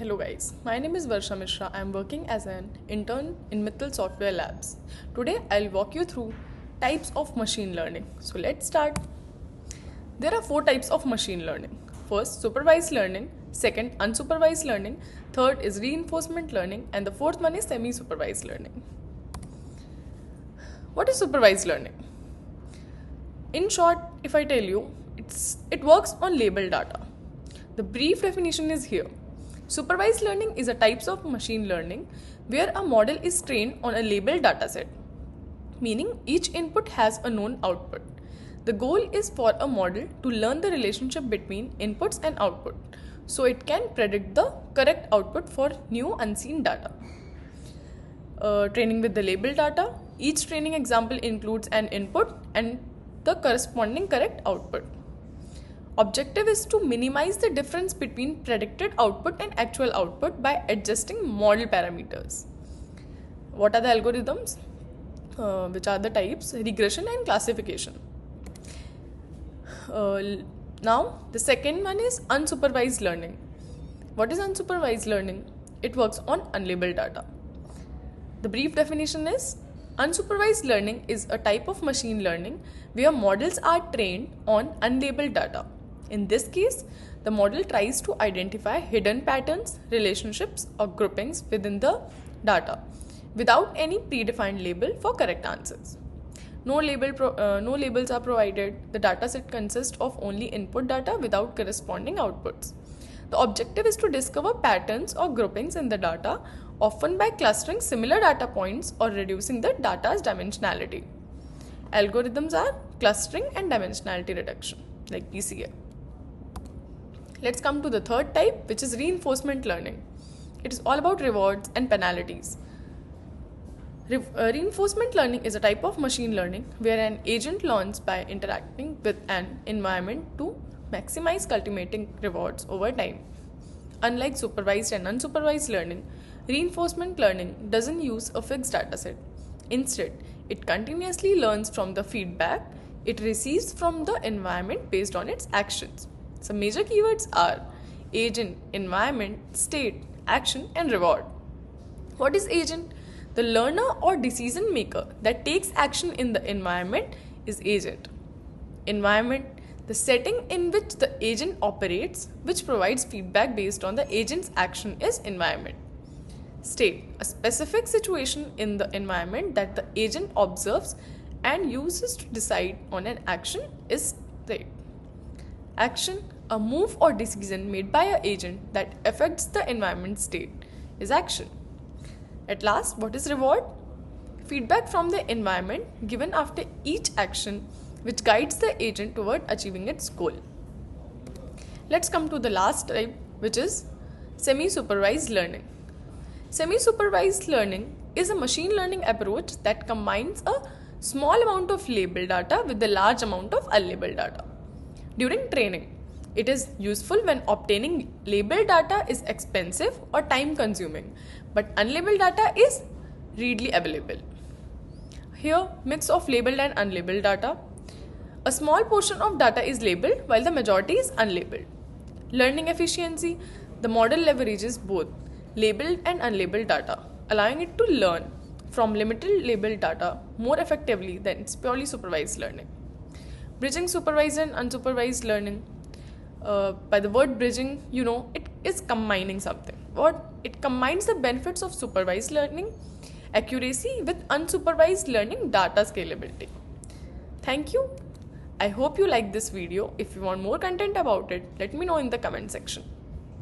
Hello guys, my name is Varsha Mishra. I am working as an intern in Mittal Software Labs. Today I'll walk you through types of machine learning. So let's start. There are 4 types of machine learning. First, supervised learning. Second, unsupervised learning. Third is reinforcement learning. And the fourth one is semi-supervised learning. What is supervised learning? In short, if I tell you, it works on labeled data. The brief definition is here. Supervised learning is a type of machine learning where a model is trained on a labeled dataset, meaning each input has a known output. The goal is for a model to learn the relationship between inputs and output, so it can predict the correct output for new unseen data. Training with the labeled data. Each training example includes an input and the corresponding correct output. Objective is to minimize the difference between predicted output and actual output by adjusting model parameters. What are the algorithms? Which are the types? Regression and classification. Now, the second one is unsupervised learning. What is unsupervised learning? It works on unlabeled data. The brief definition is unsupervised learning is a type of machine learning where models are trained on unlabeled data. In this case, the model tries to identify hidden patterns, relationships, or groupings within the data without any predefined label for correct answers. No labels are provided. The dataset consists of only input data without corresponding outputs. The objective is to discover patterns or groupings in the data, often by clustering similar data points or reducing the data's dimensionality. Algorithms are clustering and dimensionality reduction, like PCA. Let's come to the third type, which is reinforcement learning. It is all about rewards and penalties. Reinforcement learning is a type of machine learning where an agent learns by interacting with an environment to maximize cultivating rewards over time. Unlike supervised and unsupervised learning, reinforcement learning doesn't use a fixed dataset. Instead, it continuously learns from the feedback it receives from the environment based on its actions. Some major keywords are agent, environment, state, action, and reward. What is agent? The learner or decision maker that takes action in the environment is agent. Environment, the setting in which the agent operates, which provides feedback based on the agent's action, is environment. State, a specific situation in the environment that the agent observes and uses to decide on an action, is state. Action, a move or decision made by an agent that affects the environment state, is action. At last, what is reward? Feedback from the environment given after each action, which guides the agent toward achieving its goal. Let's come to the last type, which is semi-supervised learning. Semi-supervised learning is a machine learning approach that combines a small amount of labeled data with a large amount of unlabeled data. During training, it is useful when obtaining labeled data is expensive or time consuming, but unlabeled data is readily available. Here, mix of labeled and unlabeled data. A small portion of data is labeled while the majority is unlabeled. Learning efficiency, the model leverages both labeled and unlabeled data, allowing it to learn from limited labeled data more effectively than its purely supervised learning. Bridging supervised and unsupervised learning. By the word bridging, it is combining something. It combines the benefits of supervised learning accuracy with unsupervised learning data scalability. Thank you. I hope you like this video. If you want more content about it, let me know in the comment section.